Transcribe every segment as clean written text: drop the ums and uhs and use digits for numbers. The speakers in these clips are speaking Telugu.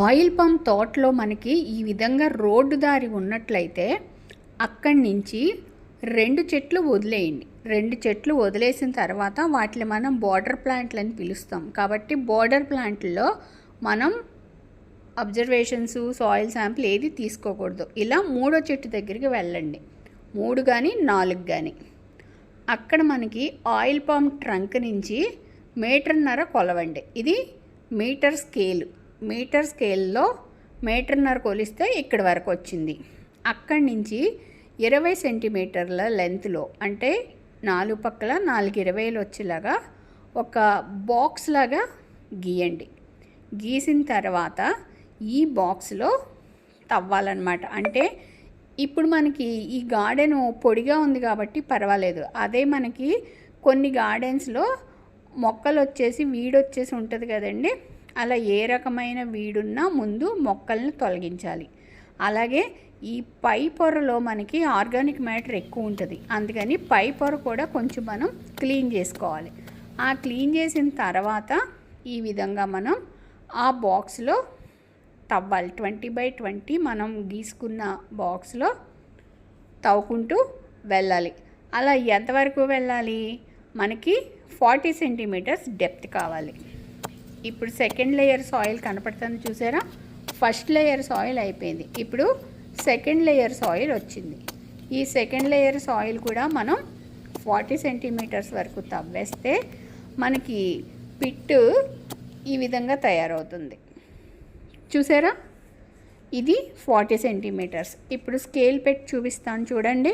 ఆయిల్ పంప్ తోటలో మనకి ఈ విధంగా రోడ్డు దారి ఉన్నట్లయితే అక్కడి నుంచి 2 చెట్లు వదిలేయండి. 2 చెట్లు వదిలేసిన తర్వాత వాటిని మనం బోర్డర్ ప్లాంట్లు అని పిలుస్తాం. కాబట్టి బోర్డర్ ప్లాంట్లో మనం అబ్జర్వేషన్స్, సాయిల్ శాంపిల్ ఏది తీసుకోకూడదు. ఇలా 3వ చెట్టు దగ్గరికి వెళ్ళండి. 3 కానీ 4 కానీ అక్కడ మనకి ఆయిల్ పంప్ ట్రంక్ నుంచి 1.5 మీటర్ కొలవండి. ఇది మీటర్ స్కేల్లో 1.5 మీటర్ కొలిస్తే ఇక్కడి వరకు వచ్చింది. అక్కడి నుంచి 20 సెంటీమీటర్ల లెంత్లో, అంటే 4 పక్కల 4 వచ్చేలాగా ఒక బాక్స్ లాగా గీయండి. గీసిన తర్వాత ఈ బాక్స్లో తవ్వాలన్నమాట. అంటే ఇప్పుడు మనకి ఈ గార్డెన్ పొడిగా ఉంది కాబట్టి పర్వాలేదు. అదే మనకి కొన్ని గార్డెన్స్లో మొక్కలు వచ్చేసి వీడొచ్చేసి ఉంటుంది కదండి, అలా ఏ రకమైన వీడున్నా ముందు మొక్కల్ని తొలగించాలి. అలాగే ఈ పై పొరలో మనకి ఆర్గానిక్ మ్యాటర్ ఎక్కువ ఉంటుంది, అందుకని పై పొర కూడా కొంచెం మనం క్లీన్ చేసుకోవాలి. ఆ క్లీన్ చేసిన తర్వాత ఈ విధంగా మనం ఆ బాక్స్లో తవ్వాలి. 20x20 మనం గీసుకున్న బాక్స్లో తవ్వుకుంటూ వెళ్ళాలి. అలా ఎంతవరకు వెళ్ళాలి? మనకి 40 సెంటీమీటర్స్ డెప్త్ కావాలి. ఇప్పుడు సెకండ్ లేయర్ సాయిల్ కనపడుతుంది చూసారా? ఫస్ట్ లేయర్ సాయిల్ అయిపోయింది. ఇప్పుడు సెకండ్ లేయర్ సాయిల్ వచ్చింది. ఈ సెకండ్ లేయర్ సాయిల్ కూడా మనం 40 సెంటీమీటర్స్ వరకు తవ్వేస్తే మనకి పిట్టు ఈ విధంగా తయారవుతుంది. చూసారా? ఇది 40 సెంటీమీటర్స్. ఇప్పుడు స్కేల్ పెట్టి చూపిస్తాను చూడండి.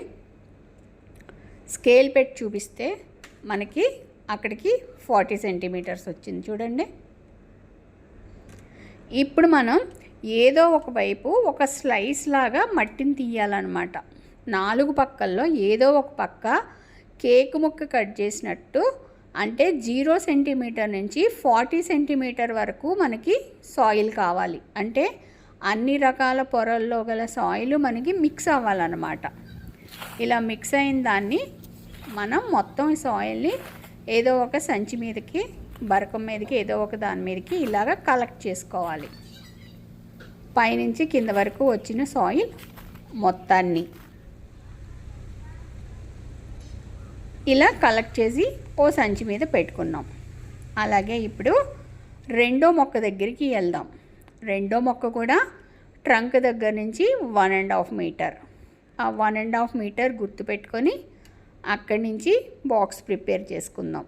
స్కేల్ పెట్టి చూపిస్తే మనకి అక్కడికి 40 సెంటీమీటర్స్ వచ్చింది చూడండి. ఇప్పుడు మనం ఏదో ఒకవైపు ఒక స్లైస్ లాగా మట్టిని తీయాలన్నమాట. 4 పక్కల్లో ఏదో ఒక పక్క కేక్ ముక్క కట్ చేసినట్టు, అంటే 0 సెంటీమీటర్ నుంచి 40 సెంటీమీటర్ వరకు మనకి సాయిల్ కావాలి. అంటే అన్ని రకాల పొరల్లో గల సాయిల్ మనకి మిక్స్ అవ్వాలన్నమాట. ఇలా మిక్స్ అయిన దాన్ని మనం మొత్తం ఈ సాయిల్ని ఏదో ఒక సంచి మీదకి, బరకం మీదకి, ఏదో ఒక దాని మీదకి ఇలాగ కలెక్ట్ చేసుకోవాలి. పైనుంచి కింద వరకు వచ్చిన సాయిల్ మొత్తాన్ని ఇలా కలెక్ట్ చేసి ఓ సంచి మీద పెట్టుకున్నాం. అలాగే ఇప్పుడు రెండో మొక్క దగ్గరికి వెళ్దాం. రెండో మొక్క కూడా ట్రంక్ దగ్గర నుంచి 1.5 మీటర్. ఆ 1.5 మీటర్ గుర్తుపెట్టుకొని అక్కడి నుంచి బాక్స్ ప్రిపేర్ చేసుకుందాం.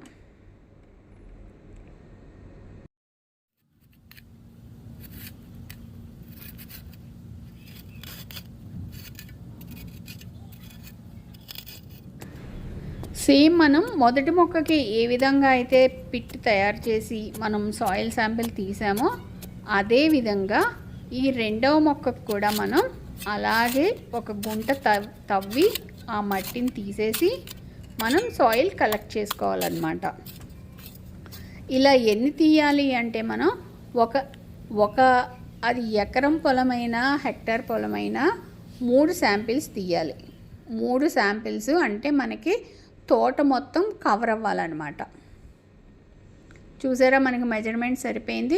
సేమ్ మనం మొదటి మొక్కకి ఏ విధంగా అయితే పిట్ తయారు చేసి మనం సాయిల్ శాంపిల్ తీసామో అదే విధంగా ఈ రెండవ మొక్కకు కూడా మనం అలాగే ఒక గుంట తవ్వి ఆ మట్టిని తీసేసి మనం సాయిల్ కలెక్ట్ చేసుకోవాలన్నమాట. ఇలా ఎన్ని తీయాలి అంటే మనం ఒక అది ఎకరం పొలమైనా హెక్టార్ పొలమైనా 3 శాంపిల్స్ తీయాలి. 3 శాంపిల్స్ అంటే మనకి తోట మొత్తం కవర్ అవ్వాలన్నమాట. చూసారా? మనకి మెజర్మెంట్ సరిపోయింది.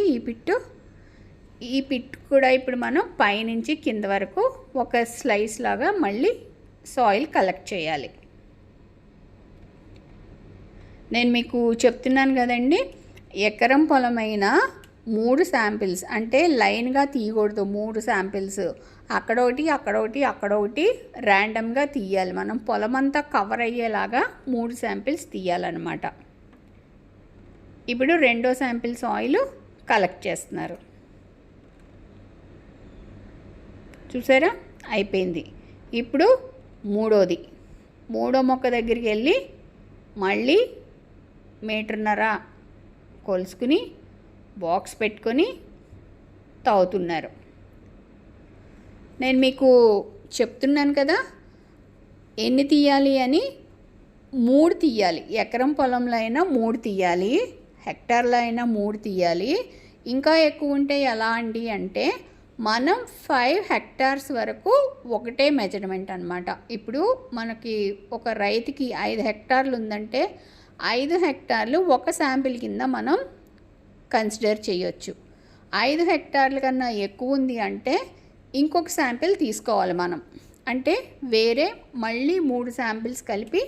ఈ పిట్ కూడా ఇప్పుడు మనం పైనుంచి కింద వరకు ఒక స్లైస్ లాగా మళ్ళీ సాయిల్ కలెక్ట్ చేయాలి. నేను మీకు చెప్తున్నాను కదండి, ఎకరం పొలమైన 3 శాంపిల్స్ అంటే లైన్గా తీయకూడదు. 3 శాంపిల్స్ అక్కడొకటి అక్కడొకటి అక్కడొకటి ర్యాండమ్గా తీయాలి. మనం పొలమంతా కవర్ అయ్యేలాగా 3 శాంపిల్స్ తీయాలన్నమాట. ఇప్పుడు రెండో శాంపిల్ సాయిల్ కలెక్ట్ చేస్తున్నారు. చూసారా? అయిపోయింది. ఇప్పుడు మూడో మొక్క దగ్గరికి వెళ్ళి మళ్ళీ 1.5 మీటర్ కొలుసుకుని బాక్స్ పెట్టుకొని తవ్వుతున్నారు. నేను మీకు చెప్తున్నాను కదా ఎన్ని తీయాలి అని. 3 తీయాలి. ఎకరం పొలంలో అయినా 3 తీయాలి, హెక్టార్లో అయినా 3 తీయాలి. ఇంకా ఎక్కువ ఉంటే ఎలా అండి అంటే మనం 5 హెక్టార్స్ వరకు ఒకటే మెజర్మెంట్ అనమాట. ఇప్పుడు మనకి ఒక రైతుకి 5 హెక్టార్లు ఉందంటే 5 హెక్టార్లు ఒక శాంపిల్ కింద మనం కన్సిడర్ చేయొచ్చు. 5 హెక్టార్ల కన్నా ఎక్కువ ఉంది అంటే ఇంకొక శాంపిల్ తీసుకోవాలి మనం. అంటే వేరే మళ్ళీ 3 శాంపిల్స్ కలిపి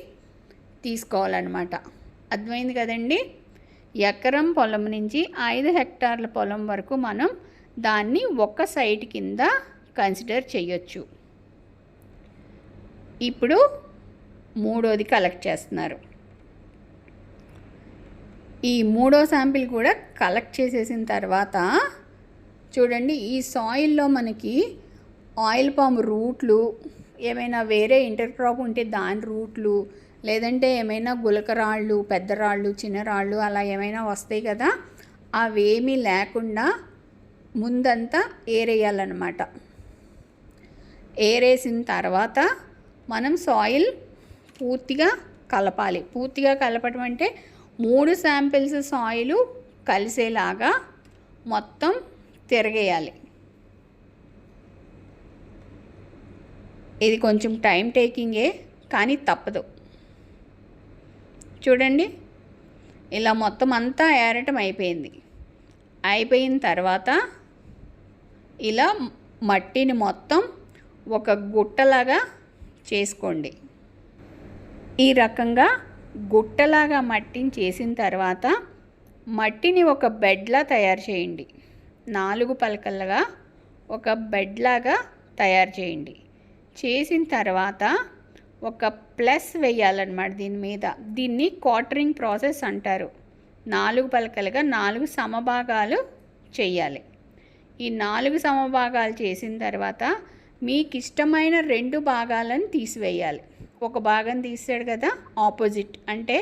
తీసుకోవాలన్నమాట. అర్థమైంది కదండి. ఎకరం పొలం నుంచి 5 హెక్టార్ల పొలం వరకు మనం దాన్ని ఒక సైట్ కింద కన్సిడర్ చేయొచ్చు. ఇప్పుడు మూడోది కలెక్ట్ చేస్తున్నారు. ఈ మూడో శాంపిల్ కూడా కలెక్ట్ చేసేసిన తర్వాత చూడండి, ఈ సాయిల్లో మనకి ఆయిల్ పామ్ రూట్లు, ఏమైనా వేరే ఇంటర్ క్రాప్ ఉంటే దాని రూట్లు, లేదంటే ఏమైనా గులకరాళ్ళు, పెద్ద రాళ్ళు, చిన్న రాళ్ళు అలా ఏమైనా వస్తాయి కదా, అవేమీ లేకుండా ముందంతా ఏరేయాలన్నమాట. ఏరేసిన తర్వాత మనం సాయిల్ పూర్తిగా కలపాలి. పూర్తిగా కలపడం అంటే 3 శాంపిల్స్ సాయిల్ కలిసేలాగా మొత్తం తిరగేయాలి. ఇది కొంచెం టైం టేకింగే, కానీ తప్పదు. చూడండి, ఇలా మొత్తం అంతా ఏరటం అయిపోయింది. అయిపోయిన తర్వాత ఇలా మట్టిని మొత్తం ఒక గుట్టలాగా చేసుకోండి. ఈ రకంగా గుట్టలాగా మట్టిని చేసిన తర్వాత మట్టిని ఒక బెడ్లా తయారు చేయండి. 4 పలకలుగా ఒక బెడ్లాగా తయారు చేయండి. చేసిన తర్వాత ఒక ప్లస్ వేయాలన్నమాట దీని మీద. దీన్ని క్వార్టరింగ్ ప్రాసెస్ అంటారు. 4 పలకలుగా 4 సమభాగాలు చేయాలి. ఈ 4 సమభాగాలు చేసిన తర్వాత మీకు ఇష్టమైన 2 భాగాలను తీసివేయాలి. ఒక భాగం తీసాడు కదా, ఆపోజిట్ అంటే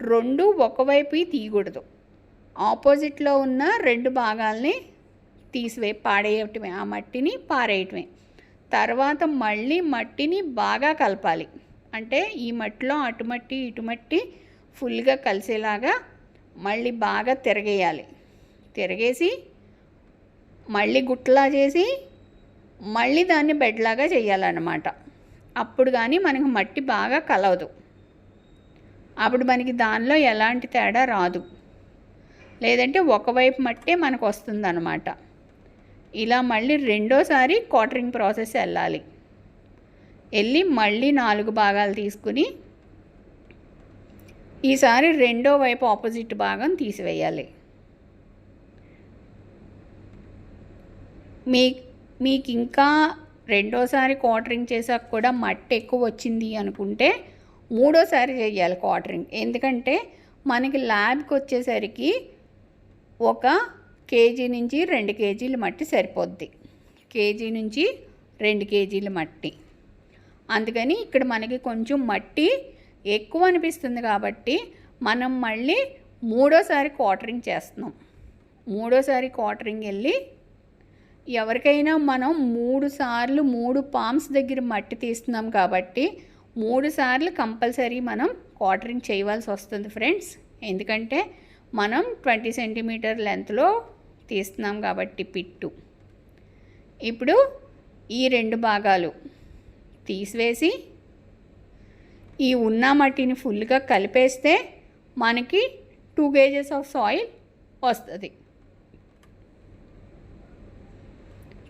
2 ఒకవైపు తీయకూడదు. ఆపోజిట్లో ఉన్న 2 భాగాల్ని పాడేయటమే, ఆ మట్టిని పారేయటమే. తర్వాత మళ్ళీ మట్టిని బాగా కలపాలి. అంటే ఈ మట్టిలో అటుమట్టి ఇటుమట్టి ఫుల్గా కలిసేలాగా మళ్ళీ బాగా తిరగేయాలి. తిరగేసి మళ్ళీ గుట్టలా చేసి మళ్ళీ దాన్ని బెడ్లాగా చేయాలన్నమాట. అప్పుడు కానీ మనకు మట్టి బాగా కలవదు. అప్పుడు మనకి దానిలో ఎలాంటి తేడా రాదు. లేదంటే ఒకవైపు మట్టే మనకు వస్తుందన్నమాట. ఇలా మళ్ళీ రెండోసారి క్వార్టరింగ్ ప్రాసెస్ వెళ్ళి మళ్ళీ 4 భాగాలు తీసుకుని ఈసారి రెండో వైపు ఆపోజిట్ భాగం తీసివేయాలి. మీకు ఇంకా రెండోసారి క్వార్టరింగ్ చేసాక కూడా మట్టి ఎక్కువ వచ్చింది అనుకుంటే మూడోసారి చేయాలి క్వార్టరింగ్. ఎందుకంటే మనకి ల్యాబ్కి వచ్చేసరికి 1 కేజీ నుంచి 2 కేజీల మట్టి సరిపోద్ది. కేజీ నుంచి 2 కేజీల మట్టి. అందుకని ఇక్కడ మనకి కొంచెం మట్టి ఎక్కువ అనిపిస్తుంది కాబట్టి మనం మళ్ళీ మూడోసారి క్వార్టరింగ్ చేస్తున్నాం. మూడోసారి క్వార్టరింగ్ వెళ్ళి ఎవరికైనా మనం 3 సార్లు 3 పామ్స్ దగ్గర మట్టి తీస్తున్నాం కాబట్టి 3 సార్లు కంపల్సరీ మనం క్వార్టరింగ్ చేయవలసి వస్తుంది ఫ్రెండ్స్. ఎందుకంటే మనం 20 సెంటీమీటర్ లెంత్లో తీస్తున్నాం కాబట్టి పిట్టు. ఇప్పుడు ఈ 2 భాగాలు తీసివేసి ఈ ఉన్న మట్టిని ఫుల్గా కలిపేస్తే మనకి 2 కేజెస్ ఆఫ్ సాయిల్ వస్తుంది.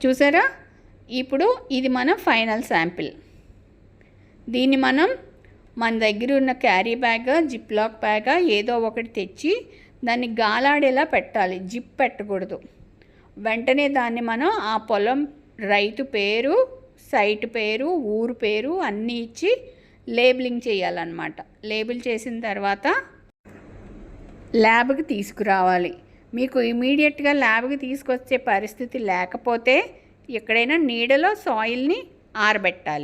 చూసారా? ఇప్పుడు ఇది మన ఫైనల్ శాంపిల్. దీన్ని మన దగ్గర ఉన్న carry bag, zip lock bag ఏదో ఒకటి తెచ్చి దాన్ని గాలాడేలా పెట్టాలి. జిప్ పెట్టకూడదు. వెంటనే దాన్ని మనం ఆ పొలం రైతు పేరు, సైట్ పేరు, ఊరు పేరు అన్నీ ఇచ్చి లేబులింగ్ చేయాలన్నమాట. లేబుల్ చేసిన తర్వాత ల్యాబ్కి తీసుకురావాలి. మీకు ఇమీడియట్గా ల్యాబ్కి తీసుకొచ్చే పరిస్థితి లేకపోతే ఎక్కడైనా నీడలో సాయిల్ని ఆరబెట్టాలి.